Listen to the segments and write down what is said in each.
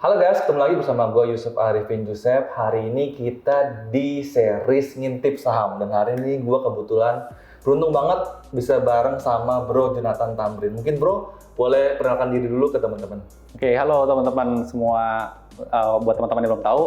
Halo guys, ketemu lagi bersama gue Yusuf Arifin Joseph. Hari ini kita di series ngintip saham. Dan hari ini gue kebetulan beruntung banget bisa bareng sama Bro Jonathan Tamrin. Mungkin Bro boleh perkenalkan diri dulu ke teman-teman. Oke, halo teman-teman semua. Buat teman-teman yang belum tahu,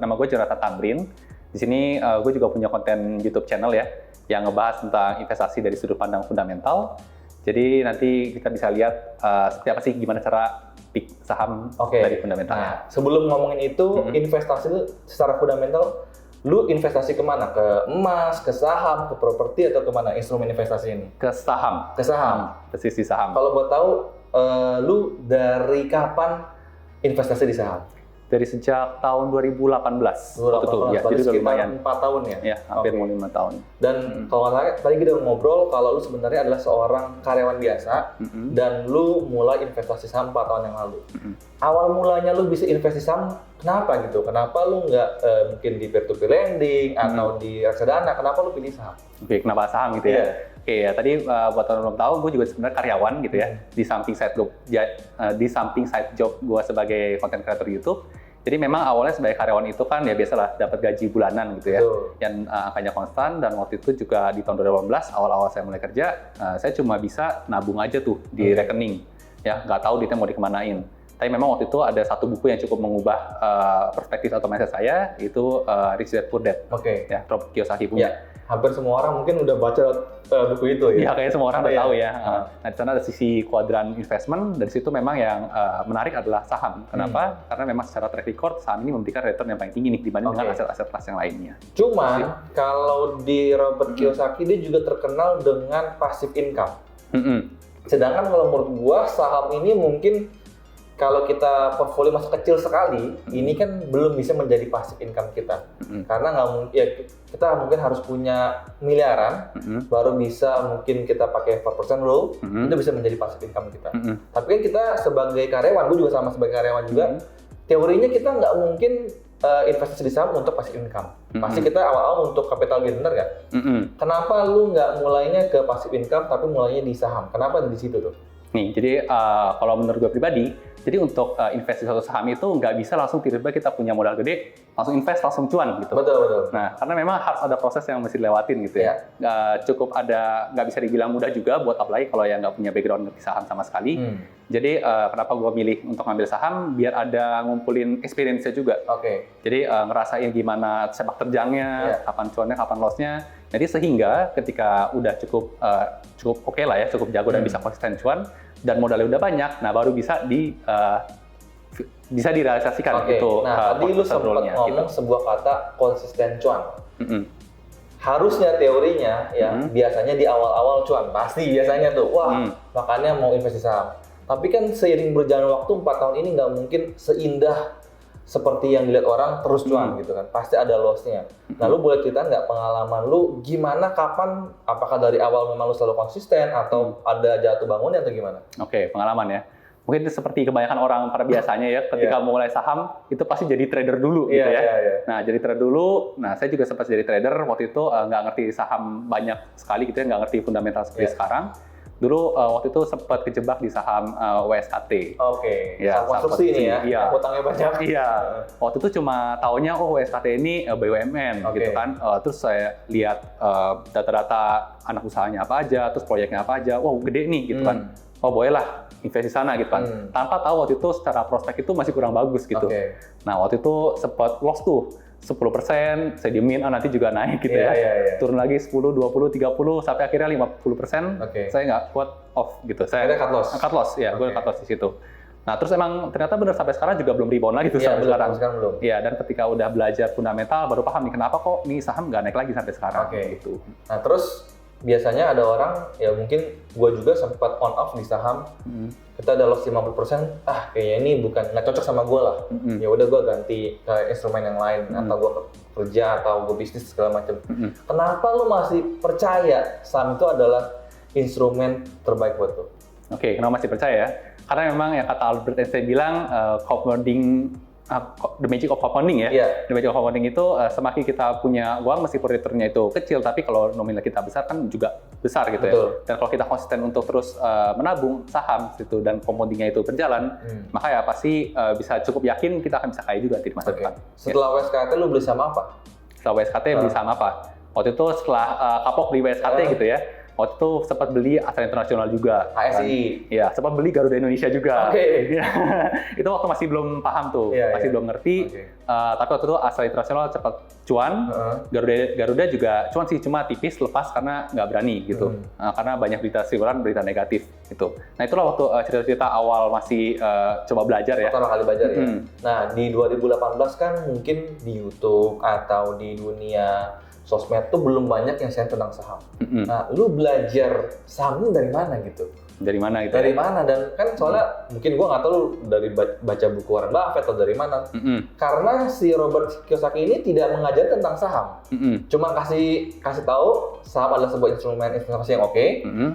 nama gue Jonathan Tamrin. Di sini gue juga punya konten YouTube channel ya, yang ngebahas tentang investasi dari sudut pandang fundamental. Jadi nanti kita bisa lihat seperti apa sih gimana cara pick saham dari fundamentalnya. Nah, sebelum ngomongin itu, investasi itu secara fundamental, lu investasi kemana? Ke emas, ke saham, ke properti, atau kemana instrumen investasi ini? Ke saham. Ke saham. Persis di saham. Kalau buat tahu, lu dari kapan investasi di saham? Dari sejak tahun 2018. Betul, ya. Jadi udah lumayan 4 tahun ya? Ya, hampir mau 5 tahun. Dan kalau nggak tadi kita ngobrol, kalau lu sebenarnya adalah seorang karyawan biasa dan lu mulai investasi saham 4 tahun yang lalu. Awal mulanya lu bisa investasi saham, kenapa gitu? Kenapa lu nggak mungkin di peer-to-peer lending atau di reksadana? Kenapa lu pilih saham? Oke, kenapa saham gitu ya? Oke ya, tadi buat teman-teman belum tahu, gue juga sebenarnya karyawan gitu ya, di samping side job gue sebagai content creator YouTube. Jadi memang awalnya sebagai karyawan itu kan ya biasalah dapat gaji bulanan gitu ya, yang angkanya konstan. Dan waktu itu juga di tahun 2018 awal-awal saya mulai kerja, saya cuma bisa nabung aja tuh di rekening, ya nggak tahu duitnya mau dikemanain. Tapi memang waktu itu ada satu buku yang cukup mengubah perspektif atau mindset saya, itu Rich Dad Poor Dad, ya, Robert Kiyosaki punya. Ya, hampir semua orang mungkin udah baca buku itu ya. Iya, kayaknya semua orang udah tahu ya. Nah, di sana ada sisi kuadran investment. Dari situ memang yang menarik adalah saham. Kenapa? Karena memang secara track record saham ini memberikan return yang paling tinggi nih dibanding dengan aset-aset kelas yang lainnya. Cuman kalau di Robert Kiyosaki dia juga terkenal dengan passive income. Sedangkan kalau menurut gua saham ini mungkin kalau kita portfolio masih kecil sekali, ini kan belum bisa menjadi passive income kita. Karena nggak mungkin, ya kita mungkin harus punya miliaran, baru bisa mungkin kita pakai 4% rule, itu bisa menjadi passive income kita. Tapi kan kita sebagai karyawan, gue juga sama sebagai karyawan juga, teorinya kita nggak mungkin investasi di saham untuk passive income. Pasti kita awal-awal untuk capital gain, bener nggak? Kenapa lu nggak mulainya ke passive income, tapi mulainya di saham? Kenapa di situ tuh? Nih, jadi kalau menurut gue pribadi, jadi untuk investasi suatu saham itu nggak bisa langsung tiba-tiba kita punya modal gede, langsung invest, langsung cuan gitu. Betul. Nah, karena memang harus ada proses yang mesti dilewatin gitu ya. Nggak bisa dibilang mudah juga buat apalagi kalau yang nggak punya background di saham sama sekali. Jadi kenapa gue milih untuk ngambil saham, biar ada ngumpulin experience-nya juga. Jadi ngerasain gimana sepak terjangnya, kapan cuannya, kapan loss-nya. Jadi sehingga ketika udah cukup oke lah ya, cukup jago dan bisa konsisten cuan, dan modalnya udah banyak, nah baru bisa direalisasikan gitu. Nah, tadi lu sempat ngomong sebuah kata konsisten cuan. Harusnya teorinya ya biasanya di awal-awal cuan, pasti biasanya tuh, makanya mau investasi saham. Tapi kan seiring berjalan waktu 4 tahun ini nggak mungkin seindah seperti yang dilihat orang terus cuan gitu kan, pasti ada loss-nya. Nah, lu boleh cerita nggak pengalaman lu gimana, kapan, apakah dari awal memang lu selalu konsisten atau ada jatuh bangunnya atau gimana? Oke, pengalaman ya. Mungkin seperti kebanyakan orang pada biasanya ya, ketika mulai saham itu pasti jadi trader dulu gitu ya. Nah, jadi trader dulu. Nah, saya juga sempat jadi trader waktu itu, nggak ngerti saham banyak sekali gitu ya, nggak ngerti fundamental seperti sekarang. Dulu waktu itu sempat kejebak di saham WSKT. Ya, konstruksi ini ya, iya. Utangnya banyak. Iya, waktu itu cuma taunya WSKT ini BUMN gitu kan. Terus saya lihat data-data anak usahanya apa aja, terus proyeknya apa aja, wow gede nih gitu kan. Oh bolehlah investasi sana gitu kan. Tanpa tahu waktu itu secara prospek itu masih kurang bagus gitu. Nah waktu itu sempat loss tuh. 10%, saya diemin, nanti juga naik gitu ya. Turun lagi 10, 20, 30, sampai akhirnya 50%, saya nggak kuat off gitu. Saya cut loss? Cut loss, ya, gue cut loss di situ. Nah, terus emang ternyata benar sampai sekarang juga belum rebound lagi tuh sampai sekarang. Belum. Iya, dan ketika udah belajar fundamental, baru paham nih kenapa kok nih saham nggak naik lagi sampai sekarang. Gitu. Nah, terus biasanya ada orang, ya mungkin gue juga sempat on off di saham, kita ada loss 50%, kayaknya ini nggak cocok sama gue lah. Ya udah gue ganti ke instrumen yang lain, atau gue kerja atau gue bisnis segala macam. Kenapa lu masih percaya saham itu adalah instrumen terbaik buat lu? Kenapa masih percaya? Karena memang yang kata Albert Einstein bilang, compounding the magic of compounding ya. The magic of compounding itu semakin kita punya uang meskipun returnnya itu kecil, tapi kalau nominal kita besar kan juga besar gitu. Betul. Ya. Dan kalau kita konsisten untuk terus menabung saham gitu dan compoundingnya itu berjalan, maka ya pasti bisa cukup yakin kita akan bisa kaya juga di masa depan. Setelah WSKT lu beli saham apa? Setelah WSKT beli saham apa? Waktu itu setelah kapok di WSKT gitu ya. Waktu itu sempat beli Astra Internasional juga. ASI. Iya, sempat beli Garuda Indonesia juga. Itu waktu masih belum paham tuh, masih belum ngerti. Tapi waktu itu Astra Internasional cepat cuan. Garuda juga cuan sih, cuma tipis lepas karena nggak berani gitu. Karena banyak berita siuran, berita negatif gitu. Nah itulah waktu cerita-cerita awal masih coba belajar ya. Pertama kali belajar ya. Nah di 2018 kan mungkin di YouTube atau di dunia sosmed tuh belum banyak yang share tentang saham. Nah, lu belajar saham ini dari mana gitu? Dari mana gitu? Dari mana? Dan kan soalnya mungkin gua nggak tahu lu dari baca buku Warren Buffett atau dari mana. Karena si Robert Kiyosaki ini tidak mengajar tentang saham. Cuma kasih tahu saham adalah sebuah instrumen investasi yang oke.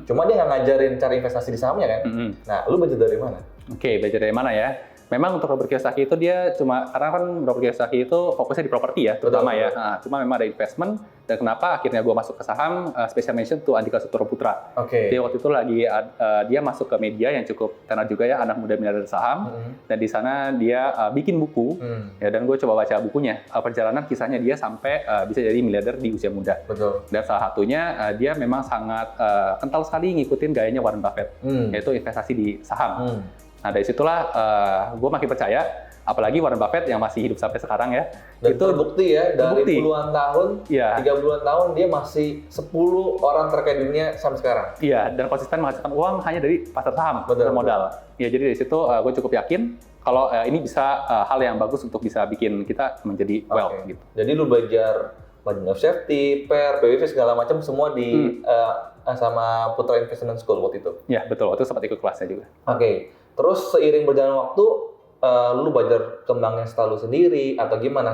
Cuma dia nggak ngajarin cara investasi di sahamnya kan. Nah, lu belajar dari mana? Belajar dari mana ya? Memang untuk Robert Kiyosaki itu dia karena kan Robert Kiyosaki itu fokusnya di properti ya, terutama ya. Nah, cuma memang ada investment, dan kenapa akhirnya gue masuk ke saham, special mention to Andika Sutoroputra. Jadi waktu itu lagi dia masuk ke media yang cukup tenar juga ya, anak muda miliarder saham, dan di sana dia bikin buku, ya, dan gue coba baca bukunya, perjalanan kisahnya dia sampai bisa jadi miliarder di usia muda. Dan salah satunya dia memang sangat kental sekali ngikutin gayanya Warren Buffett, yaitu investasi di saham. Nah dari situlah gue makin percaya, apalagi Warren Buffett yang masih hidup sampai sekarang ya. Dan itu terbukti ya, dari puluhan tahun, 30-an tahun dia masih 10 orang terkaya dunia sampai sekarang. Iya, dan konsisten menghasilkan uang hanya dari pasar saham, pasar modal. Ya jadi dari situ gue cukup yakin kalau ini bisa hal yang bagus untuk bisa bikin kita menjadi wealth gitu. Jadi lu belajar margin of safety, PER, PWV segala macam semua di sama Putra Investment School waktu itu? Iya betul, waktu itu sempat ikut kelasnya juga. Terus seiring berjalan waktu, lu belajar kembangnya setelah lu sendiri atau gimana?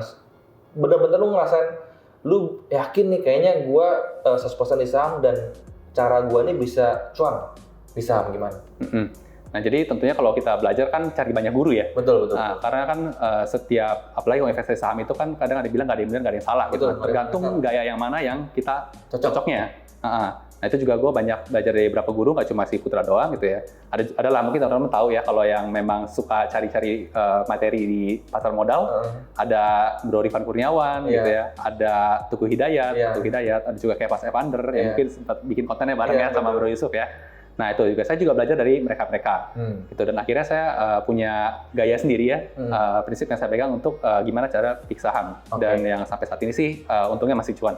Bener-bener lu ngerasain, lu yakin nih kayaknya gua 100% di saham dan cara gua nih bisa cuan di saham gimana? Nah jadi tentunya kalau kita belajar kan cari banyak guru ya. Betul. Nah, karena kan setiap, apalagi kalau investasi saham itu kan kadang ada yang bilang nggak ada yang benar, nggak ada yang salah. Betul, gitu. Tergantung gaya yang mana yang kita cocoknya. Nah itu juga gue banyak belajar dari beberapa guru, nggak cuma si Putra doang gitu ya. Ada lah mungkin teman-teman tahu ya kalau yang memang suka cari-cari materi di pasar modal, ada Bro Rifan Kurniawan gitu ya, ada Tugu Hidayat, ada juga kayak Pas Evander yang mungkin sempat bikin kontennya bareng ya sama Bro Yusuf ya. Nah itu juga saya juga belajar dari mereka gitu, dan akhirnya saya punya gaya sendiri ya, prinsip yang saya pegang untuk gimana cara pick saham, dan yang sampai saat ini sih untungnya masih cuan.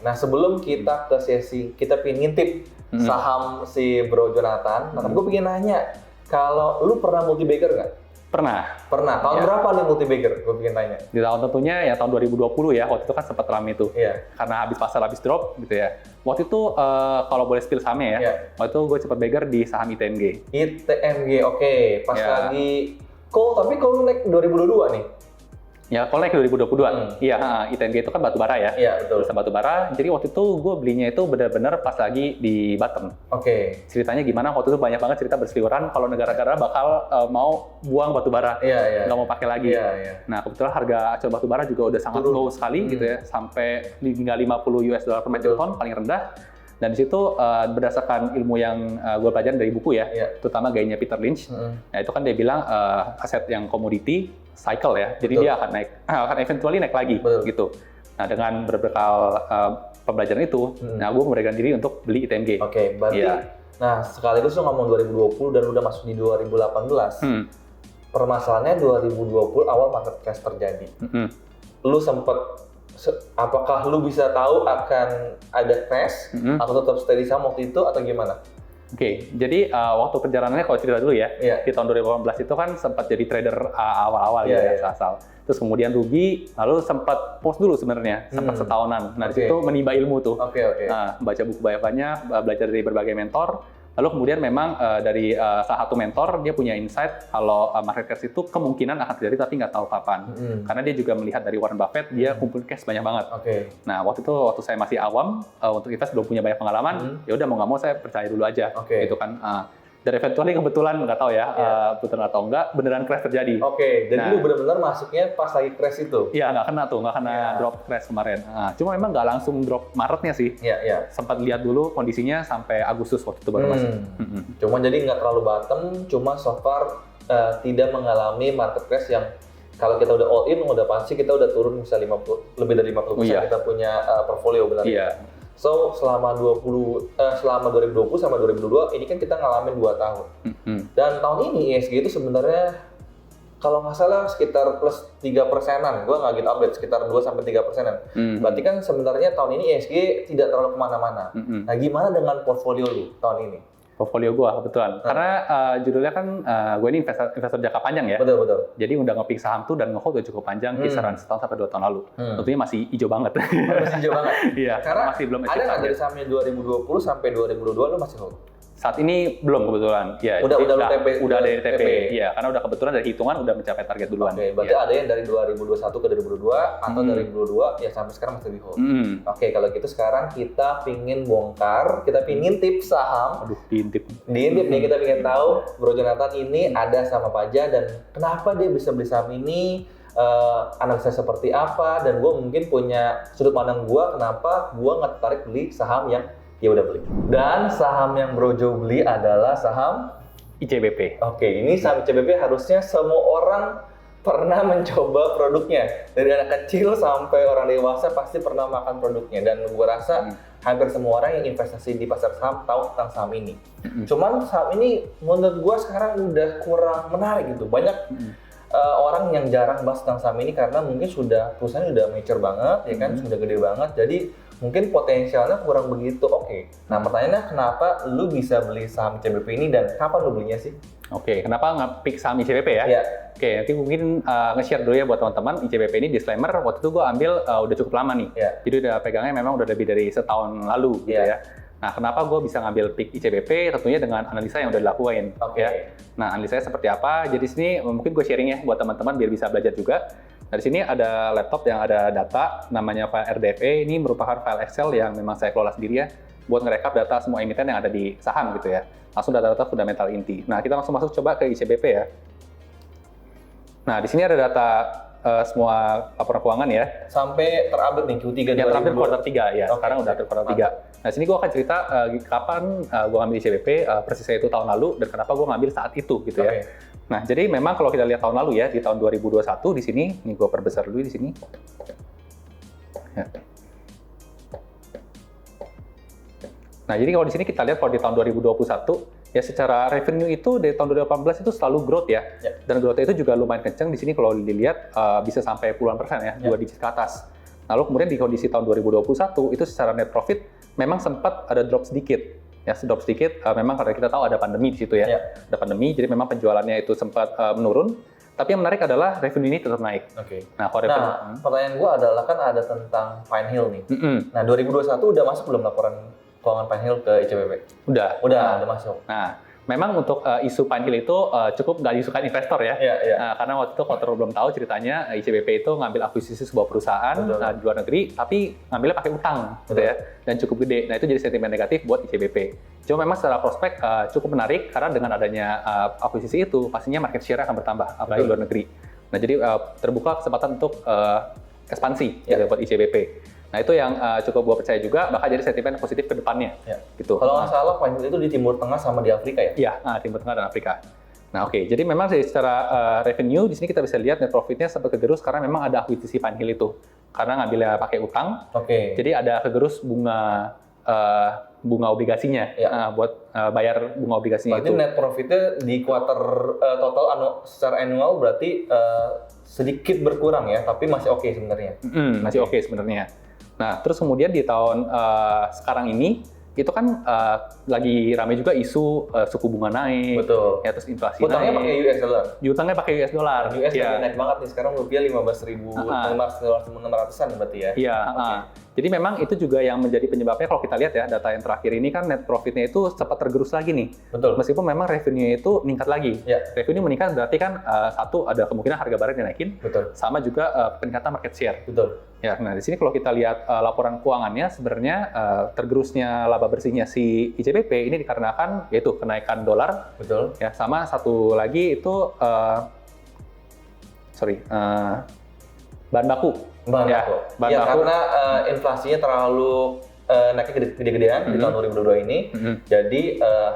Nah sebelum kita ke sesi kita pengen ngintip saham si Bro Jonathan, gue pengen nanya, kalau lu pernah multi-bagger nggak? Pernah. Tahun berapa nih multi-bagger? Gue pengen tanya. Di tahun tentunya ya tahun 2020 ya, waktu itu kan sempat ramai itu. Karena pasar habis drop gitu ya. Waktu itu kalau boleh spill sahamnya ya, waktu itu gue sempat bagger di saham ITMG. ITMG, pas lagi tapi call naik 2022 nih? Ya, call naik 2022. Iya, ITMG itu kan batu bara ya. Iya, betul. Batu bara. Jadi waktu itu gue belinya itu benar-benar pas lagi di bottom. Ceritanya gimana? Waktu itu banyak banget cerita berseliweran kalau negara-negara bakal mau buang batu bara. Nggak mau pakai lagi. Nah, kebetulan harga acuan batu bara juga udah sangat low sekali gitu ya. Sampai hingga $50 per metric ton paling rendah. Dan di situ berdasarkan ilmu yang gue pelajari dari buku ya, terutama gayanya Peter Lynch. Nah itu kan dia bilang aset yang komoditi cycle ya, jadi dia akan naik, akan eventually naik lagi gitu. Nah dengan berbekal pembelajaran itu, nah gue memberikan diri untuk beli ITMG. Berarti, nah sekaligus lu ngomong 2020 dan udah masuk di 2018. Permasalahannya 2020 awal market crash terjadi. Lu sempet apakah lu bisa tahu akan ada crash atau tetap stay di saham waktu itu atau gimana? Jadi waktu perjalanannya kalau cerita dulu ya, di tahun 2018 itu kan sempat jadi trader awal-awal asal. Terus kemudian rugi, lalu sempat pause dulu sebenarnya, sempat setahunan. Nah di situ menimba ilmu tuh, nah, baca buku banyak, belajar dari berbagai mentor. Lalu kemudian memang dari salah satu mentor dia punya insight kalau market crash itu kemungkinan akan terjadi tapi nggak tahu kapan. Karena dia juga melihat dari Warren Buffett, dia kumpulin cash banyak banget. Nah waktu saya masih awam untuk invest, belum punya banyak pengalaman, ya udah mau nggak mau saya percaya dulu aja gitu kan. Dan eventually kebetulan nggak tahu ya, betul atau enggak, beneran crash terjadi. Oke, jadi lu benar-benar masuknya pas lagi crash itu? Iya, nggak kena drop crash kemarin. Nah, cuma memang nggak langsung drop Maretnya sih. Iya. Sempat lihat dulu kondisinya sampai Agustus waktu itu baru masuk. Cuma jadi nggak terlalu bottom, cuma so far tidak mengalami market crash yang kalau kita udah all in, udah pasti kita udah turun bisa lebih dari 50% kita punya portfolio benar. Iya. So selama 2020 sama 2022 ini kan kita ngalamin 2 tahun. Dan tahun ini ESG itu sebenarnya kalau nggak salah sekitar plus 3%-an. Gue nggak gitu update, sekitar 2-3%-an. Berarti kan sebenarnya tahun ini ESG tidak terlalu kemana-mana. Nah gimana dengan portfolio lu tahun ini? Portfolio gue kebetulan. Karena judulnya kan gue ini investor jangka panjang ya. Betul. Jadi udah nge-pick saham tuh dan nge-hold udah cukup panjang, kisaran setahun sampai 2 tahun lalu. Tentunya masih hijau banget. Masih hijau banget? Iya, karena masih belum ada nggak dari sahamnya 2020 sampai 2022 lu masih hold? Saat ini belum kebetulan. Ya, udah dari TP. Iya, karena udah kebetulan dari hitungan udah mencapai target duluan. Oke, berarti ada yang dari 2021 ke 2022 atau dari 2022 ya sampai sekarang masih di hold. Oke, kalau gitu sekarang kita pingin bongkar, kita pingin tips saham. Aduh, diintip nih, kita pingin tahu Bro Jonathan ini ada sama apa aja dan kenapa dia bisa beli saham ini, analisa seperti apa, dan gue mungkin punya sudut pandang gue kenapa gue nggak tertarik beli saham yang ya udah beli. Dan saham yang Bro Jo beli adalah saham ICBP. Oke, ini saham ICBP harusnya semua orang pernah mencoba produknya. Dari anak kecil sampai orang dewasa pasti pernah makan produknya. Dan gue rasa hampir semua orang yang investasi di pasar saham tahu tentang saham ini. Cuman saham ini menurut gue sekarang udah kurang menarik gitu. Banyak orang yang jarang bahas tentang saham ini karena mungkin perusahaan udah mature banget, ya kan, sudah gede banget. Jadi mungkin potensialnya kurang begitu oke. Nah pertanyaannya kenapa lu bisa beli saham ICBP ini dan kapan lu belinya sih? Oke, kenapa nge-pick saham ICBP ya? Iya. Oke, nanti mungkin nge-share dulu ya buat teman-teman. ICBP ini disclaimer, waktu itu gue ambil udah cukup lama nih. Jadi udah pegangnya memang udah lebih dari setahun lalu gitu ya. Nah, kenapa gue bisa ngambil pick ICBP? Tentunya dengan analisa yang udah dilakuin. Ya. Nah, analisanya seperti apa? Jadi sini mungkin gue sharing ya buat teman-teman biar bisa belajar juga. Nah, di sini ada laptop yang ada data, namanya file RDFE. Ini merupakan file Excel yang memang saya kelola sendiri ya, buat ngerekap data semua emiten yang ada di saham gitu ya. Langsung data-data fundamental inti. Nah, kita langsung masuk coba ke ICBP ya. Nah, di sini ada data semua laporan keuangan ya. Sampai terupdate nih Q3 yang terakhir kuartal 3 ya. Sekarang udah kuartal 3. Nah, sini gue akan cerita kapan gue ngambil ICBP, persisnya itu tahun lalu dan kenapa gue ngambil saat itu gitu ya. Nah, jadi memang kalau kita lihat tahun lalu ya, di tahun 2021 di sini, nih gue perbesar dulu di sini. Ya. Nah, jadi kalau di sini kita lihat kalau di tahun 2021 ya secara revenue itu dari tahun 2018 itu selalu growth ya. Dan growth itu juga lumayan kenceng di sini kalau dilihat bisa sampai puluhan persen ya, 2 digit ke atas. Lalu kemudian di kondisi tahun 2021 itu secara net profit memang sempat ada drop sedikit. Ya, drop sedikit memang karena kita tahu ada pandemi di situ ya. Ada pandemi, jadi memang penjualannya itu sempat menurun. Tapi yang menarik adalah revenue ini tetap naik. Nah, pertanyaan gue adalah kan ada tentang Pine Hill nih. Nah, 2021 udah masuk belum laporan keuangan Pine Hill ke ICBP? Udah masuk. Nah, memang untuk isu Pine Hill itu cukup nggak disukai investor ya. Karena waktu itu kalau belum tahu ceritanya ICBP itu ngambil akuisisi sebuah perusahaan di luar negeri, tapi ngambilnya pakai utang gitu ya, dan cukup gede. Nah, itu jadi sentimen negatif buat ICBP. Cuma memang secara prospek cukup menarik karena dengan adanya akuisisi itu pastinya market share akan bertambah, apalagi luar negeri. Nah, jadi terbuka kesempatan untuk ekspansi gitu, buat ICBP. Nah, itu yang cukup gue percaya juga, bakal jadi sentimen positif ke depannya. Gitu. Kalau nggak salah, Pine Hill itu di Timur Tengah sama di Afrika ya? Iya, Timur Tengah dan Afrika. Nah, oke. Jadi memang secara revenue, di sini kita bisa lihat net profitnya sempat kegerus karena memang ada akuisisi Pine Hill itu. Karena ngambilnya pakai utang, jadi ada kegerus bunga obligasinya buat bayar bunga obligasinya. Berarti net profitnya di kuarter total secara annual berarti sedikit berkurang ya, tapi masih oke sebenarnya. Masih oke sebenarnya. Nah, terus kemudian di tahun sekarang ini, itu kan lagi ramai juga isu suku bunga naik, ya, terus inflasi utangnya pakai US dollar. Utangnya pakai US dollar. US lagi naik banget nih, sekarang rupiah 15.600-an berarti ya? Iya, Jadi memang itu juga yang menjadi penyebabnya kalau kita lihat ya data yang terakhir ini kan net profitnya itu sempat tergerus lagi nih. Betul. Meskipun memang revenue-nya itu meningkat lagi. Ya. Revenue meningkat berarti kan satu ada kemungkinan harga barang dinaikin. Betul. Sama juga peningkatan market share. Betul. Ya, nah di sini kalau kita lihat laporan keuangannya sebenarnya tergerusnya laba bersihnya si ICBP ini dikarenakan yaitu kenaikan dolar. Betul. Ya, sama satu lagi itu bahan baku. Bahan Ya, baku. bahan Ya, baku. karena inflasinya terlalu naiknya gede-gedean di tahun 2022 ini, jadi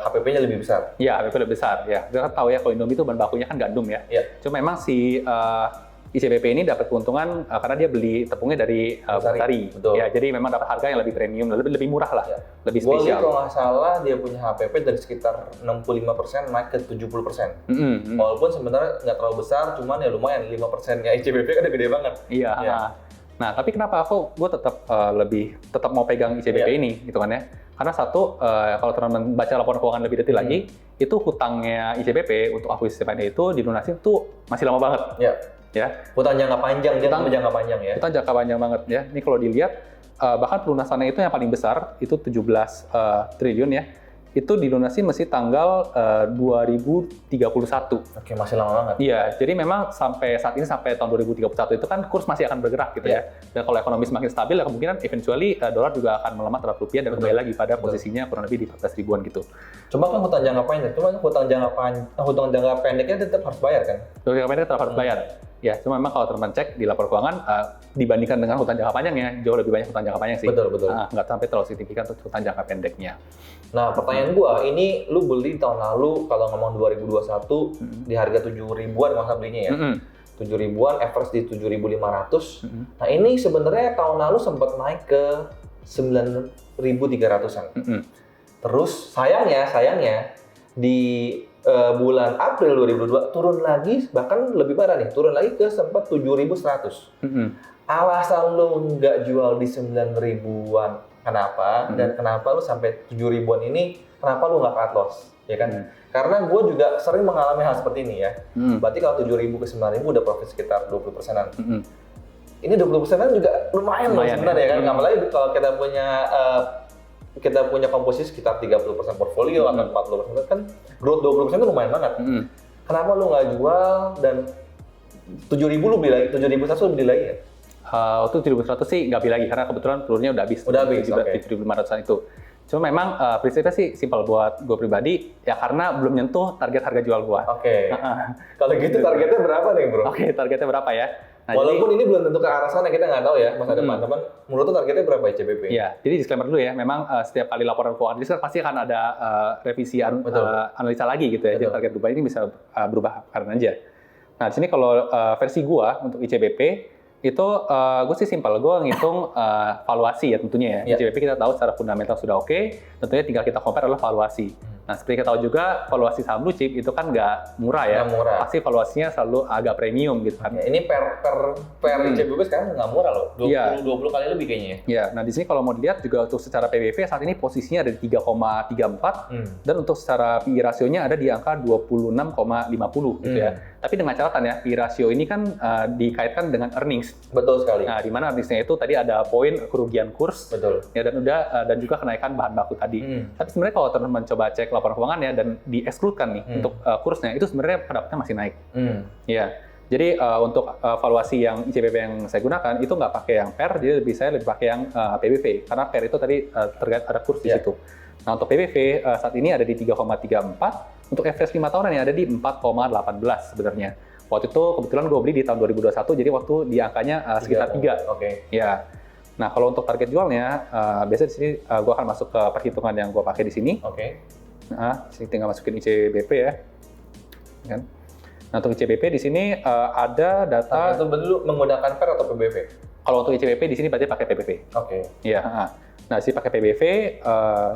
HPP-nya lebih besar. Ya, HPP lebih besar. Ya, kita tahu ya kalau Indomie itu bahan bakunya kan gandum ya. Ya. Cuma memang si ICBP ini dapat keuntungan karena dia beli tepungnya dari Busari. Betul. Ya, jadi memang dapat harga yang lebih premium, lebih murah lah, Ya. lebih Gua lihat spesial. kalau nggak salah dia punya HPP dari sekitar 65% naik ke 70%. Walaupun sebenarnya nggak terlalu besar, cuman ya lumayan 5%-nya ICBP kan udah gede banget. Iya. Ya. Nah, tapi kenapa gue tetap mau pegang ICBP ini, gitu kan ya? Karena satu, kalau teman-teman baca laporan keuangan lebih detail lagi, itu hutangnya ICBP untuk akuisisi PNE itu dilunasin tuh masih lama banget. Ya. Hutang jangka panjang, dia jangka panjang ya. Hutang jangka panjang banget ya. Ini kalau dilihat, bahkan pelunasannya itu yang paling besar, itu 17 triliun ya. Itu dilunasi masih tanggal 2031. Oke, masih lama banget. Iya, jadi memang sampai saat ini, sampai tahun 2031 itu kan kurs masih akan bergerak gitu ya. Dan kalau ekonomi semakin stabil, ya kemungkinan eventually dolar juga akan melemah terhadap rupiah dan kembali lagi pada posisinya kurang lebih di 14 ribuan gitu. Cuma kan hutang jangka pendek, hutang jangka pendeknya tetap harus bayar kan? Hutang jangka pendek tetap harus bayar. Ya, cuma memang kalau teman-teman cek di laporan keuangan, dibandingkan dengan hutang jangka panjangnya, jauh lebih banyak hutang jangka panjang sih. Betul. Nggak sampai terlalu signifikan untuk hutang jangka pendeknya. Nah, pertanyaan gua, ini lu beli tahun lalu, kalau ngomong 2021, di harga 7 ribuan masa belinya ya? 7 ribuan, average di 7.500. Nah, ini sebenarnya tahun lalu sempat naik ke 9.300-an. Terus sayangnya di bulan April 2022 turun lagi, bahkan lebih parah nih, turun lagi ke sempat 7.100. Alasan lu nggak jual di 9 ribuan kenapa? Dan kenapa lu sampai 7 ribuan ini, kenapa lu nggak cut loss? Ya kan? Karena gue juga sering mengalami hal seperti ini ya. Berarti kalau 7 ribu ke 9 ribu udah profit sekitar 20%-an. Ini 20%-an juga lumayan loh sebenarnya ya kan? Apalagi kalau kita punya komposisi sekitar 30% portfolio atau 40% kan growth 20% itu lumayan banget. Kenapa lu nggak jual dan 7.000 lu beli lagi, 7.100 lu beli lagi ya? Waktu 7.100 sih nggak beli lagi karena kebetulan telurnya udah habis. Udah habis, 7.500-an itu. Cuma memang prinsipnya sih simpel buat gue pribadi ya karena belum nyentuh target harga jual gue. Kalau gitu targetnya berapa nih bro? Targetnya berapa ya? Nah, walaupun ini belum tentu ke arah sana, kita nggak tahu ya masa depan. Teman, menurut tuh targetnya berapa ICBP? Iya, jadi disclaimer dulu ya, memang setiap kali laporan keuangan riset pasti akan ada revisi analisa lagi gitu ya. Jadi target berubah ini bisa berubah kapan aja. Nah, di sini kalau versi gua untuk ICBP itu gue sih simpel, gue ngitung valuasi ya tentunya ya. ICBP kita tahu secara fundamental sudah oke, tentunya tinggal kita compare adalah valuasi. Nah, seperti kita tahu juga, valuasi saham blue chip itu kan nggak murah ya. Pasti valuasinya selalu agak premium gitu kan. Ya, ini per ICBP sekarang nggak murah loh, 20 kali lebih kayaknya ya. Ya, nah di sini kalau mau dilihat juga untuk secara PBV saat ini posisinya ada di 3,34 dan untuk secara PI rasionya ada di angka 26,50 gitu ya. Tapi dengan catatan ya, PI rasio ini kan dikaitkan dengan earnings. Betul sekali. Nah, di mana earningsnya itu tadi ada poin kerugian kurs. Betul. Ya, dan juga kenaikan bahan baku tadi. Tapi sebenarnya kalau teman-teman coba cek laporan keuangan ya dan diekskludkan nih untuk kursnya, itu sebenarnya pendapatnya masih naik. Ya. Jadi untuk valuasi yang ICBP yang saya gunakan itu nggak pakai yang PER, jadi saya lebih pakai yang PBV karena PER itu tadi terkait ada kurs di situ. Nah, untuk PBV saat ini ada di 3,34, untuk average 5 tahunan yang ada di 4,18 sebenarnya. Waktu itu kebetulan gue beli di tahun 2021, jadi waktu di angkanya sekitar 3. Ya. Nah, kalau untuk target jualnya, biasanya di sini gue akan masuk ke perhitungan yang gue pakai di sini. Nah, sini tinggal masukin ICBP ya. Kan? Nah, untuk ICBP di sini ada data. Itu dulu menggunakan PER atau PBV? Kalau untuk ICBP di sini berarti pakai PBV. Iya. Nah, sih pakai PBV,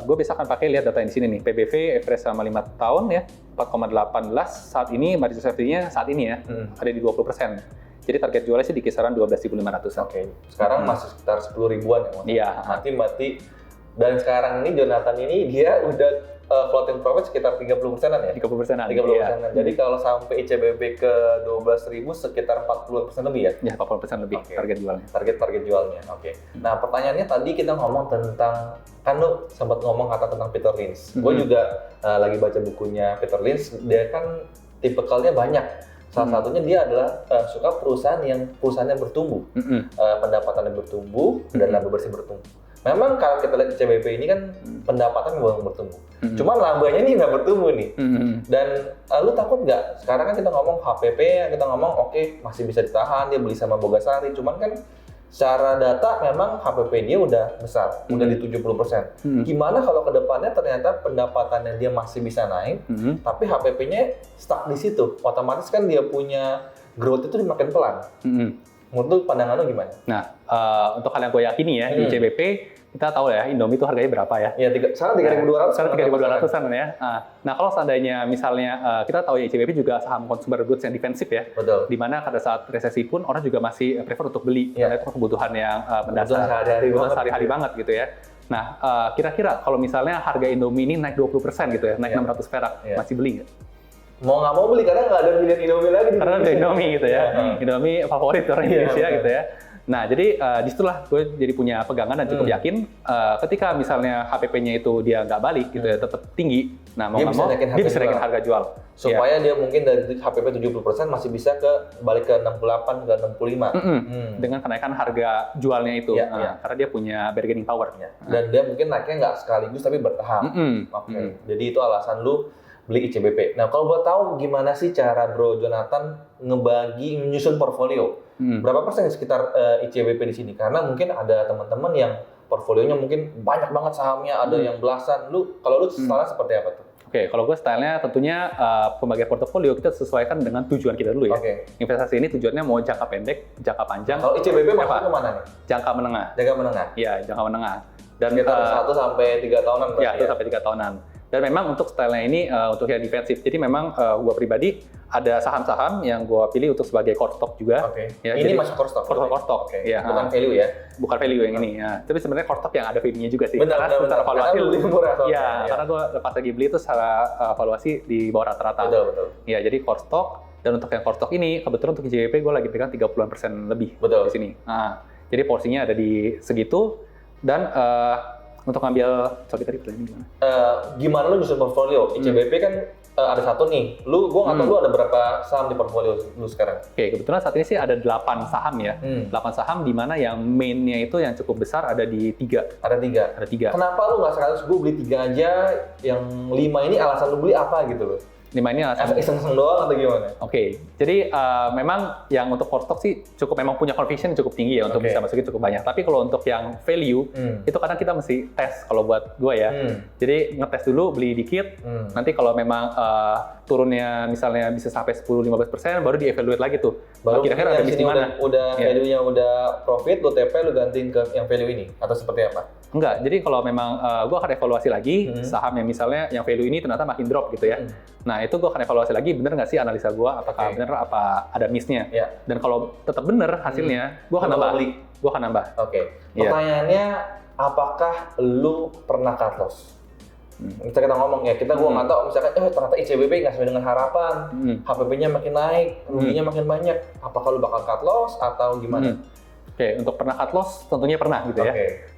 gue bisa akan pakai lihat data yang di sini nih. PBV average sama 5 tahun ya, 4,18 saat ini, margin safety-nya saat ini ya, ada di 20%. Jadi target jualnya sih di kisaran 12.500. Sekarang masih sekitar 10 ribuan ya? Iya. Mati. Dan sekarang ini Jonathan ini dia udah floating profit sekitar 30%-an ya? 30%-an. 30%-an. Jadi kalau sampai ICBP ke 12.000 sekitar 40% lebih ya? Ya, 40% lebih target jualnya. Target jualnya, oke. Nah, pertanyaannya tadi kita ngomong tentang, kan lu sempat ngomong kata tentang Peter Lynch. Gue juga lagi baca bukunya Peter Lynch, dia kan tipikalnya banyak. Salah satunya dia adalah suka perusahaannya bertumbuh, pendapatannya bertumbuh dan laba bersih bertumbuh. Memang kalau kita lihat CBP ini kan pendapatan memang bertumbuh, cuma labanya ini nggak bertumbuh nih. Dan lu takut nggak? Sekarang kan kita ngomong HPP, kita ngomong oke, masih bisa ditahan, dia beli sama Bogasari, cuman kan secara data memang HPP dia udah besar, udah di 70%. Gimana kalau ke depannya ternyata pendapatannya dia masih bisa naik, tapi HPP-nya stuck di situ? Otomatis kan dia punya growth itu makin pelan. Menurut pandangan lo gimana? Nah, untuk hal yang gue yakini ya, di CBP, kita tahu ya, Indomie itu harganya berapa ya? Ya, sekarang 3.200. Sekarang 3.200-an ya. Nah, kalau seandainya misalnya, kita tahu ya, CBP juga saham consumer goods yang defensif ya. Betul. Di mana pada saat resesi pun, orang juga masih prefer untuk beli. Karena itu kebutuhan yang mendasar. Sehari-hari banget gitu ya. Nah, kira-kira kalau misalnya harga Indomie ini naik 20% gitu ya, naik 600 perak, masih beli nggak? Mau nggak mau beli, karena nggak ada pilihan Indomie lagi. Karena ada Indomie gitu ya. Indomie favorit orang Indonesia gitu ya. Nah, jadi disitulah gue jadi punya pegangan dan cukup yakin ketika misalnya HPP-nya itu dia nggak balik gitu ya, tetap tinggi. Nah, mau nggak mau dia bisa naikin harga jual. Supaya dia mungkin dari HPP 70% masih bisa balik ke 68 ke 65. Dengan kenaikan harga jualnya itu. Karena dia punya bargaining power. Dan dia mungkin naiknya nggak sekaligus tapi bertahap. Jadi itu alasan lu beli ICBP. Nah, kalau buat tahu gimana sih cara Bro Jonathan menyusun portfolio? Berapa persen sekitar ICBP di sini? Karena mungkin ada teman-teman yang portfolionya mungkin banyak banget sahamnya, ada yang belasan. Kalau lu style seperti apa tuh? Oke, kalau gue stylenya tentunya pembagian portofolio kita sesuaikan dengan tujuan kita dulu ya. Investasi ini tujuannya mau jangka pendek, jangka panjang. Kalau ICBP masuknya kemana nih? Jangka menengah. Jangka menengah? Iya, jangka menengah. Dan kita 1 sampai 3 tahunan berarti ya? 1 sampai 3 tahunan. Dan memang untuk stylenya ini untuk yang defensif. Jadi memang gue pribadi ada saham-saham yang gue pilih untuk sebagai core stock juga. Ya, ini masuk core stock? Core stock. Ya, bukan value ya? Bukan value yang ini. Ya. Tapi sebenarnya core stock yang ada value-nya juga sih. Benar. Secara valuasi Karena karena gue pas lagi beli itu secara valuasi di bawah rata-rata. Betul. Ya, jadi core stock. Dan untuk yang core stock ini, kebetulan untuk ICBP gue lagi pegang 30% lebih di sini. Nah, jadi porsinya ada di segitu. Dan untuk ngambil, sorry tadi pertanyaan gimana? Gimana lu nyusun portfolio? ICBP kan ada satu nih. Gua nggak tahu lu ada berapa saham di portfolio lu sekarang? Oke, kebetulan saat ini sih ada 8 saham ya. 8 saham di mana yang main-nya itu yang cukup besar ada di 3. Ada 3? Kenapa lu nggak sekaligus gue beli 3 aja, yang 5 ini alasan lu beli apa gitu loh? 5 ini alasan iseng-iseng doang atau gimana? Oke, jadi memang yang untuk core stock sih memang punya conviction cukup tinggi ya untuk bisa masukin cukup banyak. Tapi kalau untuk yang value itu kadang kita mesti tes kalau buat gue ya. Jadi ngetes dulu, beli dikit. Nanti kalau memang turunnya misalnya bisa sampai 10-15%, baru dievaluate lagi tuh. Baru kira-kira ada di mana? Udah value-nya udah profit, lu TP lu gantiin ke yang value ini atau seperti apa? Enggak, jadi kalau memang gue akan evaluasi lagi saham yang misalnya yang value ini ternyata makin drop gitu ya. Nah itu gue akan evaluasi lagi, bener nggak sih analisa gue, apakah bener apa ada miss-nya. Dan kalau tetap bener hasilnya, gue akan nambah. Gue akan nambah. Pertanyaannya, apakah lu pernah cut loss? Kita ngomong ya, gue nggak tahu misalkan ternyata ICBP nggak sesuai dengan harapan, HPP-nya makin naik, ruginya makin banyak. Apakah lu bakal cut loss atau gimana? Oke, untuk pernah cut loss tentunya pernah gitu ya.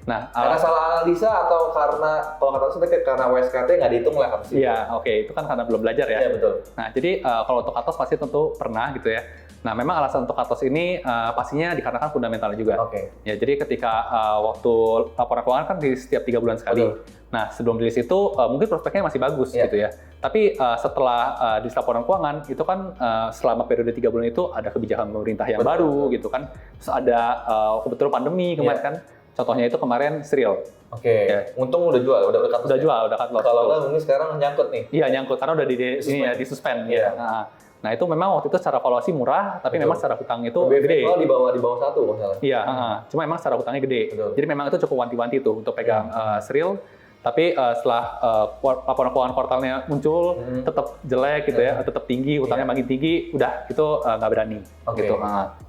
Nah, karena salah analisa atau karena kalau cut loss itu karena WSKT nggak dihitung lah harusnya. Iya, itu kan karena belum belajar ya. Iya, betul. Nah, jadi kalau untuk cut loss pasti tentu pernah gitu ya. Nah, memang alasan untuk cut loss ini pastinya dikarenakan fundamentalnya juga. Ya, jadi ketika waktu laporan keuangan kan di setiap 3 bulan sekali. Nah, sebelum rilis itu mungkin prospeknya masih bagus gitu ya. Tapi setelah di laporan keuangan itu kan selama periode 3 bulan itu ada kebijakan pemerintah yang baru gitu kan. Terus ada kebetulan pandemi kemarin kan. Contohnya itu kemarin Serial. Untung udah jual, udah cut loss. Udah cut loss. Kalau nggak mungkin sekarang nyangkut nih. Iya, nyangkut karena udah di suspend ya. Nah, itu memang waktu itu secara valuasi murah, tapi memang secara hutang itu gede. Di bawah 1 kalau salah. Iya, cuma memang secara hutangnya gede. Jadi memang itu cukup wanti-wanti tuh untuk pegang Serial. Tapi setelah laporan keuangan kuartalnya muncul, tetap jelek gitu ya, tetap tinggi, hutangnya makin tinggi, udah itu nggak berani. Gitu.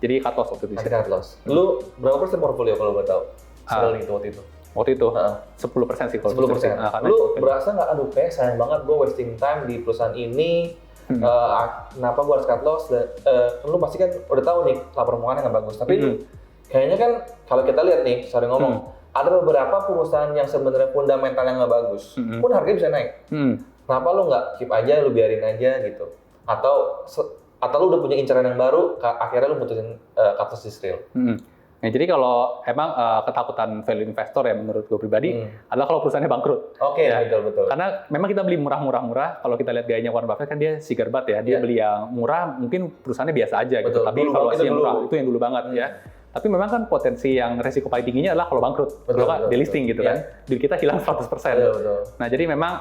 Jadi cut loss waktu itu. Cut loss. Lu berapa persen portfolio kalau boleh tahu? Serial itu waktu itu? Waktu itu 10% sih kalau 10%. Lu berasa nggak, aduh kayak sayang banget gue wasting time di perusahaan ini, kenapa gue harus cut loss? Lu pasti kan udah tahu nih laporan keuangannya nggak bagus, tapi kayaknya kan kalau kita lihat nih, sorry ngomong, ada beberapa perusahaan yang sebenarnya fundamentalnya nggak bagus, pun harganya bisa naik. Kenapa lu nggak keep aja, lu biarin aja gitu? Atau lu udah punya incaran yang baru, akhirnya lu mutusin cut loss di real? Nah, jadi kalau emang ketakutan value investor ya menurut gue pribadi adalah kalau perusahaannya bangkrut. Oke, ya. betul. Karena memang kita beli murah. Kalau kita lihat gayanya Warren Buffett kan dia cigar butt ya. Dia beli yang murah, mungkin perusahaannya biasa aja gitu. Tapi valuasi yang murah itu yang dulu banget ya. Tapi memang kan potensi yang resiko paling tingginya adalah kalau bangkrut. Kalau kan delisting gitu kan. Duit kita hilang 100%. Betul. Nah, jadi memang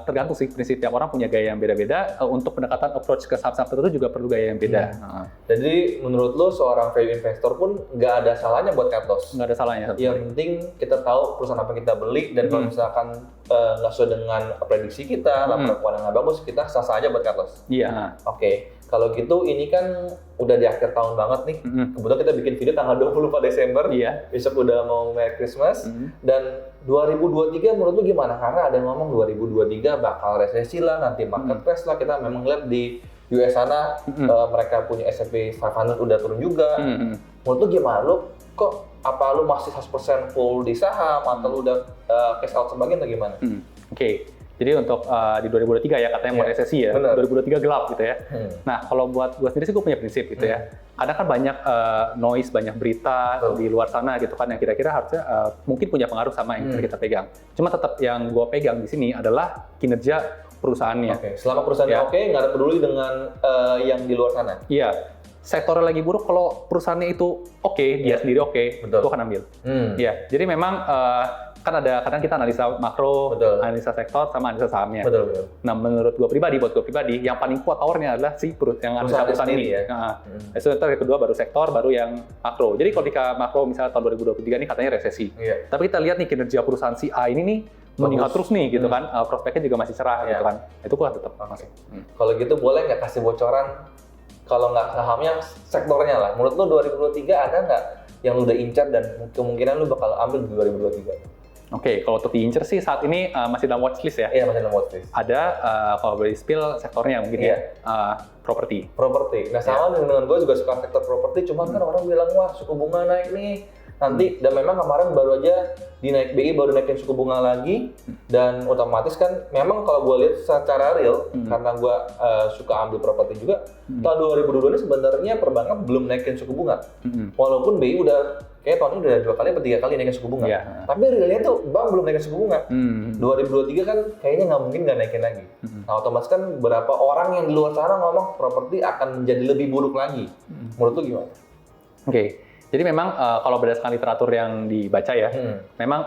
tergantung sih prinsip tiap orang punya gaya yang beda-beda. Untuk pendekatan approach ke saham-saham tertentu juga perlu gaya yang beda. Jadi menurut lo seorang value investor pun nggak ada salahnya buat cut loss? Nggak ada salahnya. Yang penting kita tahu perusahaan apa kita beli, dan kalau misalkan nggak sesuai dengan prediksi kita, laporan keuangan nggak bagus, kita sah-sah aja buat cut loss? Iya. Oke. Kalau gitu ini kan udah di akhir tahun banget nih. Kebetulan kita bikin video tanggal 24 Desember. Besok udah mau Merry Christmas. Dan 2023 menurut lu gimana? Karena ada yang ngomong 2023 bakal resesi lah, nanti market crash lah. Kita memang lihat di US sana mereka punya S&P 500 udah turun juga. Menurut lu gimana? Lu kok apa lu masih 100% full di saham atau lu udah cash out sebagian atau gimana? Oke. Jadi untuk di 2023 ya katanya mau resesi ya, bener. 2023 gelap gitu ya. Nah kalau buat gue sendiri sih gue punya prinsip gitu ya. Kadang kan banyak noise, banyak berita di luar sana gitu kan yang kira-kira harusnya mungkin punya pengaruh sama yang kita pegang. Cuma tetap yang gue pegang di sini adalah kinerja perusahaannya. Selama perusahaannya nggak ada peduli dengan yang di luar sana? Iya. Sektornya lagi buruk, kalau perusahaannya itu dia sendiri gue akan ambil. Iya. Jadi memang kan ada kadang kita analisa makro, analisa sektor sama analisa sahamnya. Nah, menurut gue pribadi, yang paling kuat powernya adalah yang analisa perusahaan ini. Itu yang kedua baru sektor, baru yang makro. Jadi kalau di makro misalnya tahun 2023 ini katanya resesi. Tapi kita lihat nih kinerja perusahaan si A ini nih meningkat terus nih gitu kan, prospeknya juga masih cerah gitu kan. Itu gua tetap masuk. Kalau gitu boleh nggak kasih bocoran, kalau nggak sahamnya, sektornya lah. Menurut lu 2023 ada nggak yang lu udah incar dan kemungkinan lu bakal ambil di 2023? Oke, kalau untuk diincer sih saat ini masih dalam watchlist ya? Iya, masih dalam watchlist. Ada, kalau boleh spill sektornya mungkin properti. Nah, sama dengan gue juga suka sektor properti, cuman kan orang bilang, wah suku bunga naik nih. Nanti, dan memang kemarin baru aja BI baru naikin suku bunga lagi, dan otomatis kan memang kalau gue lihat secara real, karena gue suka ambil properti juga, tahun 2022 ini sebenarnya perbankan belum naikin suku bunga. Walaupun BI udah kayak tahun ini udah 2 kali atau 3 kali naikin suku bunga. Tapi realnya tuh bank belum naikin suku bunga. 2023 kan kayaknya nggak mungkin nggak naikin lagi. Nah, otomatis kan beberapa orang yang di luar sana ngomong properti akan menjadi lebih buruk lagi. Menurut lu gimana? Oke. Jadi memang kalau berdasarkan literatur yang dibaca ya, memang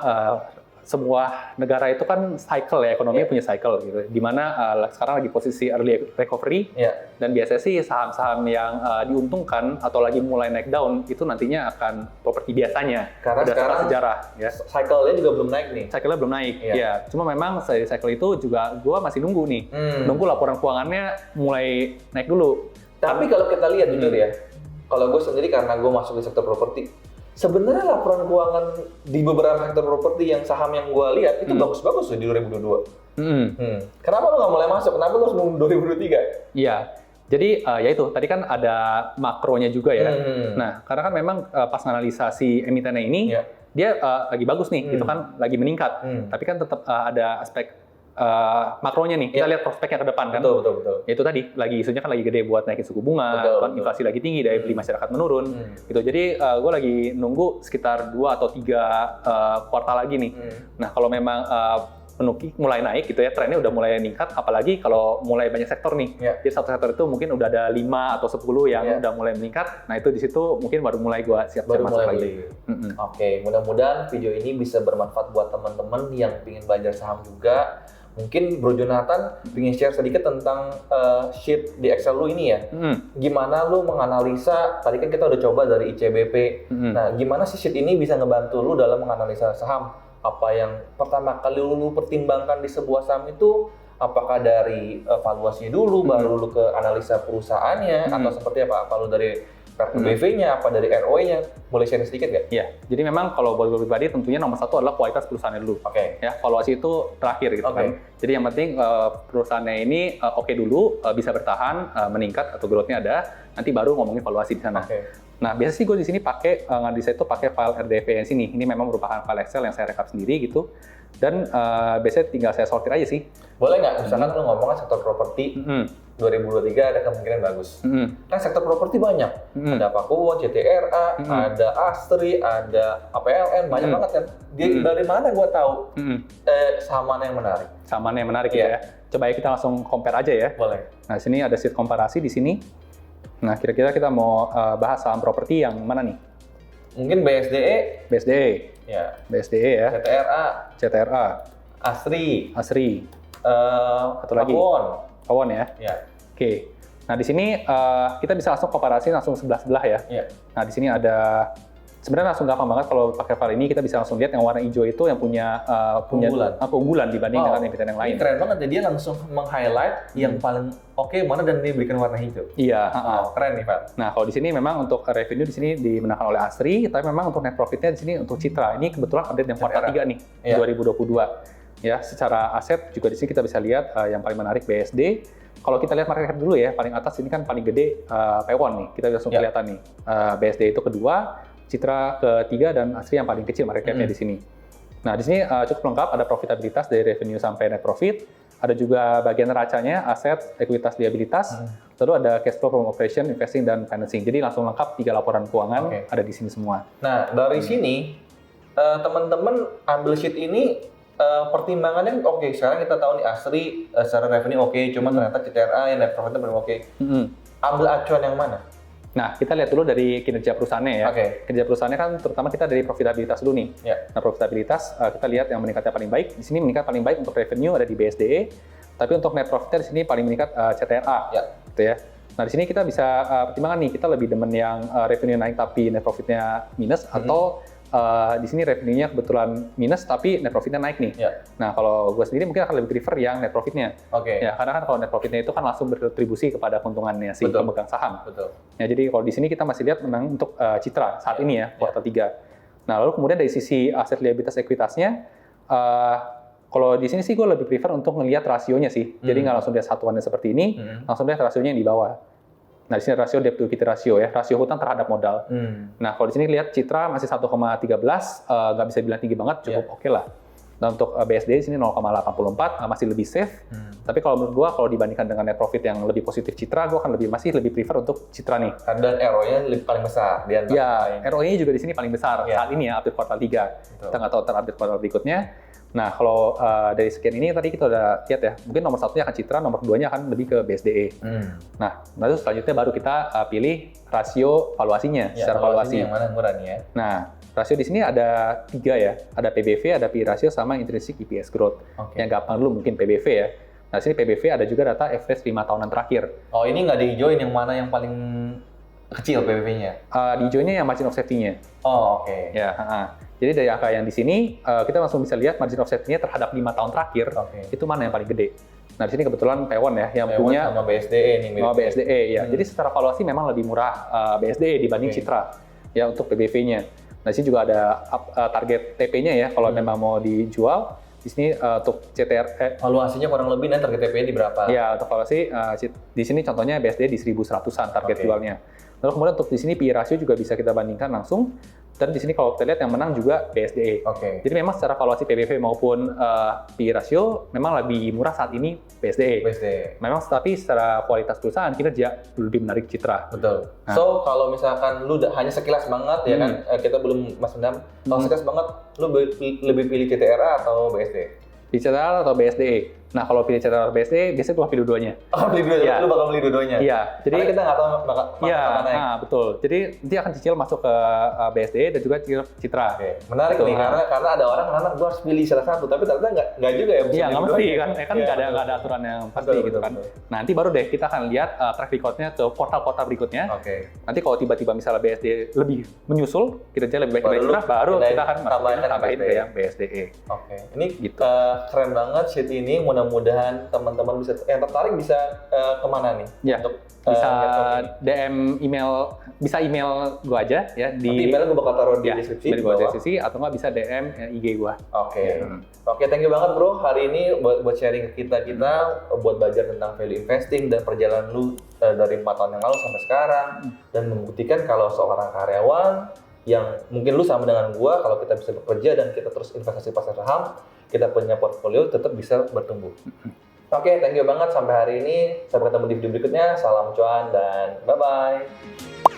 sebuah negara itu kan cycle ya, ekonominya punya cycle gitu. Dimana sekarang lagi posisi early recovery, dan biasanya sih saham-saham yang diuntungkan atau lagi mulai naik down itu nantinya akan properti biasanya. Karena sekarang sejarah ya. Cycle-nya juga belum naik nih. Cycle-nya belum naik, ya. Cuma memang dari cycle itu juga gue masih nunggu nih, nunggu laporan keuangannya mulai naik dulu. Tapi kalau kita lihat jujur ya, kalau gue sendiri karena gue masuk di sektor properti, sebenarnya laporan keuangan di beberapa sektor properti yang saham yang gue lihat itu bagus-bagus di 2022. Kenapa lu nggak mulai masuk? Kenapa lu harus nunggu 2023? Iya, jadi ya itu tadi kan ada makronya juga ya. Nah, karena kan memang pas analisa si emitennya ini dia lagi bagus nih, gitu kan lagi meningkat. Tapi kan tetap ada aspek makronya nih, kita lihat prospeknya ke depan kan. Betul. Itu tadi isunya kan lagi gede buat naikin suku bunga, kan inflasi lagi tinggi, daya beli masyarakat menurun. Gitu. Jadi gue lagi nunggu sekitar 2 atau 3 kuartal lagi nih. Nah, kalau memang mulai naik gitu ya, trennya udah mulai meningkat, apalagi kalau mulai banyak sektor nih. Jadi satu sektor itu mungkin udah ada 5 atau 10 yang udah mulai meningkat. Nah, itu di situ mungkin baru mulai gue siap-siap masuk lagi. Oke, mudah-mudahan video ini bisa bermanfaat buat teman-teman yang ingin belajar saham juga. Mungkin Bro Jonathan ingin share sedikit tentang sheet di Excel lu ini ya. Gimana lu menganalisa, tadi kan kita udah coba dari ICBP. Nah, gimana sih sheet ini bisa ngebantu lu dalam menganalisa saham? Apa yang pertama kali lu pertimbangkan di sebuah saham itu? Apakah dari valuasi dulu, baru lu ke analisa perusahaannya, atau seperti apa? Apa lu dari BV-nya, apa dari ROE-nya? Boleh share sedikit nggak? Iya, jadi memang kalau buat gue pribadi tentunya nomor satu adalah kualitas perusahaannya dulu. Ya, valuasi itu terakhir gitu kan. Jadi yang penting perusahaannya ini oke dulu, bisa bertahan, meningkat atau growth-nya ada, nanti baru ngomongin valuasi di sana. Nah, biasa sih gue di sini pakai ngadisa itu pakai file RDV yang sini. Ini memang merupakan file Excel yang saya rekap sendiri gitu. Dan biasanya tinggal saya sortir aja sih. Boleh nggak? Misalkan lu ngomongin sektor properti, 2023 ada kemungkinan bagus. Kan sektor properti banyak. Ada Pakuwon, CTRA, ada Astri, ada APLN, banyak banget kan. Dari mana gue tahu saham mana yang menarik? Saham mana yang menarik ya. Coba ya kita langsung compare aja ya. Boleh. Nah, sini ada sheet komparasi di sini. Nah, kira-kira kita mau bahas saham properti yang mana nih? Mungkin BSDE. BSDE. Ya. BSDE ya. CTRA. Asri. Satu lagi. Pakuwon ya. Oke. Nah, di sini kita bisa langsung komparasi langsung sebelah-sebelah ya. Nah, di sini ada sebenarnya langsung gampang banget kalau pakai file ini, kita bisa langsung lihat yang warna hijau itu yang punya keunggulan dibanding dengan emiten yang lain. Ini keren banget ya, dia langsung meng-highlight yang paling oke mana dan diberikan warna hijau. Iya, keren nih, Pak. Nah, kalau di sini memang untuk revenue di sini dimenangkan oleh Asri, tapi memang untuk net profitnya di sini untuk Citra. Ini kebetulan update yang kuartal 3 nih, 2022. Ya, secara aset juga di sini kita bisa lihat yang paling menarik BSD. Kalau kita lihat market cap dulu ya, paling atas ini kan paling gede Pakuwon nih. Kita langsung kelihatan nih. BSD itu kedua, Citra ketiga, dan Asri yang paling kecil market cap-nya di sini. Nah, di sini cukup lengkap, ada profitabilitas dari revenue sampai net profit. Ada juga bagian neracanya, aset, ekuitas, liabilitas. Lalu ada cash flow from operation, investing, dan financing. Jadi langsung lengkap 3 laporan keuangan ada di sini semua. Nah, dari sini teman-teman ambil sheet ini pertimbangannya sekarang kita tahu nih Asri secara revenue cuman ternyata CTRA yang net profitnya belum ambil acuan yang mana? Nah, kita lihat dulu dari kinerja perusahaannya ya. Kinerja perusahaannya kan terutama kita dari profitabilitas dulu nih. Nah, profitabilitas kita lihat yang meningkatnya paling baik. Di sini meningkat paling baik untuk revenue ada di BSDE, tapi untuk net profitnya di sini paling meningkat CTRA. Gitu ya. Nah, di sini kita bisa pertimbangan nih, kita lebih demen yang revenue naik tapi net profitnya minus, atau di sini revenue-nya kebetulan minus tapi net profitnya naik nih. Nah, kalau gue sendiri mungkin akan lebih prefer yang net profitnya. Ya, karena kan kalau net profitnya itu kan langsung berkontribusi kepada keuntungannya si pemegang saham. Ya, jadi kalau di sini kita masih lihat menang untuk Citra saat ini ya, kuartal 3. Nah, lalu kemudian dari sisi aset liabilitas ekuitasnya, kalau di sini sih gue lebih prefer untuk ngelihat rasionya sih. Jadi nggak langsung lihat satuannya seperti ini, langsung lihat rasionya yang di bawah. Nah, di sini rasio debt to equity ratio ya, rasio hutang terhadap modal. Nah, kalau di sini lihat Citra masih 1,13, nggak bisa bilang tinggi banget, cukup oke lah. Nah, untuk BSD di sini 0,84, masih lebih safe. Tapi kalau menurut gua, kalau dibandingkan dengan net profit yang lebih positif Citra, gua akan masih lebih prefer untuk Citra nih. Dan ROE-nya paling besar. Ya, ROE-nya juga di sini paling besar saat ini ya, update kuartal 3. Kita nggak tahu terupdate kuartal berikutnya. Nah, kalau dari sekian ini tadi kita udah lihat ya, mungkin nomor satunya akan Citra, nomor keduanya akan lebih ke BSDE. Nah, lalu selanjutnya baru kita pilih rasio valuasinya, secara valuasi. Yang mana murah nih ya? Nah, rasio di sini ada 3 ya, ada PBV, ada PE ratio, sama intrinsic EPS growth. Yang gampang dulu mungkin PBV ya. Nah, di sini PBV ada juga data average 5 tahunan terakhir. Oh, ini nggak dihijauin yang mana yang paling kecil PBV-nya? Di hijaunya yang margin of safety-nya. Oh, oke. Ya, jadi dari angka yang di sini, kita langsung bisa lihat margin of safety-nya terhadap 5 tahun terakhir, itu mana yang paling gede. Nah, di sini kebetulan Pakuwon ya, yang punya sama BSDE nih. Sama BSDE ya. Jadi secara valuasi memang lebih murah BSDE dibanding Citra ya untuk PBV-nya. Nah, di sini juga ada target TP-nya ya, kalau memang mau dijual. Di sini untuk CTR valuasinya kurang lebih target TP di berapa? Ya, untuk valuasi di sini contohnya BSDE di 1.100-an target jualnya. Lalu kemudian untuk di sini PE ratio juga bisa kita bandingkan langsung. Dan di sini kalau kita lihat yang menang juga BSDE. Jadi memang secara valuasi PBV maupun PE ratio memang lebih murah saat ini BSDE. Memang tapi secara kualitas perusahaan kinerja lebih menarik Citra. Betul. Nah. So kalau misalkan lu hanya sekilas banget ya kan, kita belum Mas Mendam, kalau sekilas banget lu lebih pilih CTRA atau BSDE? CTRA atau BSDE? Nah, kalau pilih CTRA atau BSDE, biasanya gua pilih dua-duanya. Oh, pilih dua-duanya? Lu bakal pilih dua-duanya? Iya. Jadi karena kita nggak tahu mana yang. Betul. Jadi nanti akan cicil masuk ke BSDE dan juga Citra. Menarik nih, karena ada orang gua harus pilih salah satu, tapi ternyata nggak juga ya. Iya, nggak mesti kan. Kan nggak ada aturan yang pasti gitu kan. Nah, nanti baru deh kita akan lihat track record-nya ke kuartal-kuartal berikutnya. Nanti kalau tiba-tiba misalnya BSDE lebih menyusul, kinerja lebih baik dari Citra, baru kita akan tambahin ke yang BSDE. Ini keren banget sheet ini. mudah-mudahan teman-teman bisa yang tertarik bisa kemana nih? Ya, Untuk bisa networking? DM email, bisa email gue aja ya Nanti di emailnya gue bakal taruh di ya, deskripsi di bawah. deskripsi, atau nggak bisa DM IG gue. Oke. Oke, thank you banget bro hari ini buat sharing ke kita buat belajar tentang value investing dan perjalanan lu dari 4 tahun yang lalu sampai sekarang dan membuktikan kalau seorang karyawan yang mungkin lu sama dengan gua, kalau kita bisa bekerja dan kita terus investasi pasar saham, kita punya portfolio tetap bisa bertumbuh. Oke, thank you banget sampai hari ini. Sampai ketemu di video berikutnya. Salam cuan dan bye-bye.